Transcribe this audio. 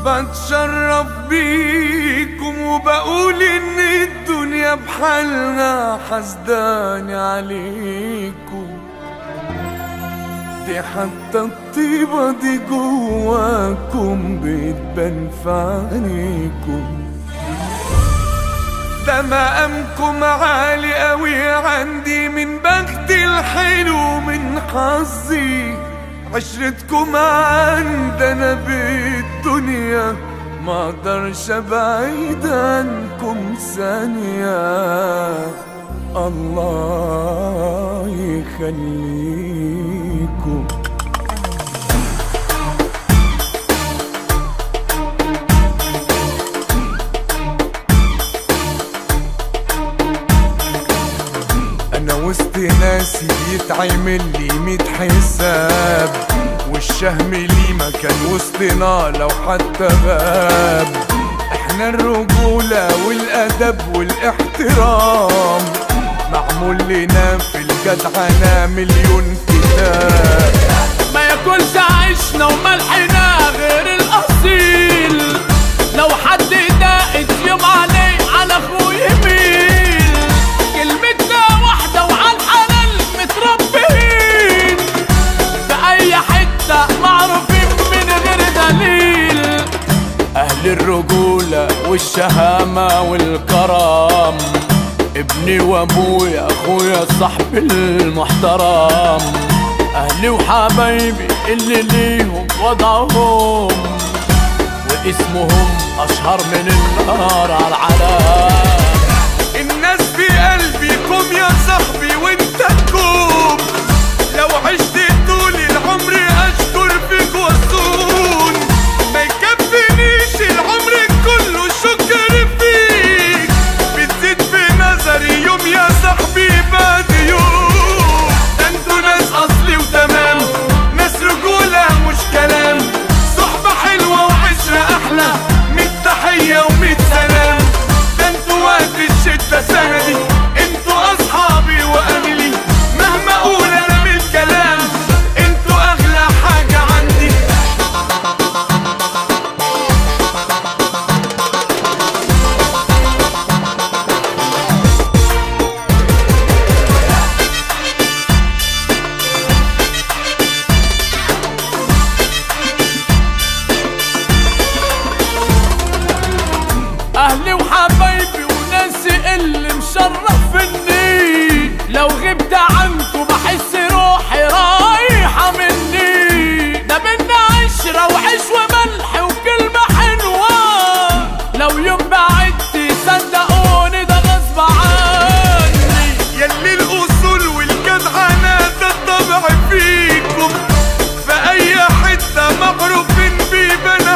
بتشرف بيكم وبقول ان الدنيا بحالنا حسداني عليكم. دي حتى الطيبة دي جواكم بتبان في عينيكم. ده مقامكم عالي قوي عندي، من بختي الحلو من حظي. عشرتكم عندنا بالدنيا، ما اقدرش ابعد عنكم ثانية. الله يخليكم. انا وسط ناسي بيتعمل لي 100 حساب، والشهم لي مكان وسطنا لو حتى غاب. احنا الرجولة والادب والاحترام، معمول لنا في الجدعنة مليون كتاب. ما ياكلش عيشنا وملحنا غير الاصيل، لو حد داقت يوم عليه على اخوه يميل. كلمتنا واحدة وعلى الحلال متربيين، في اي حتة معروفين من غير دليل. اهل الرجولة والشهامة والكرم، ابني وابويا اخويا صاحبي المحترم. اهلي وحبايبي اللي ليهم وضعهم، واسمهم اشهر من النار على العالم. الناس في قلبي كوم يا صاحبي وانت كوم، لو عشت طول العمر اشكر فيك واصون. ما يكفينيش العمر كله شكر فيك، بتزيد في نظري يوم يا صاحبي بعد يوم. ده انتوا ناس اصلي وتمام، ناس رجولة مش كلام. صحبة حلوة وعشرة احلى، 100 تحية و100 سلام. ده انتوا وقت الشدة سندي، انتوا اصحابي واملي. مهما اقول انا من الكلام، انتوا اغلى حاجة عندي. اهلي وحبايبي وناسي اللي مشرفني، لو غبت عنكم بحس روحي رايحة مني. ده بينا عشرة وعيش وملح وكلمة حلوة، لو يوم بعدت صدقوني ده غصب عني. ياللي الاصول والجدعنة ده الطبع فيكم، في اي حتة معروفين بيبان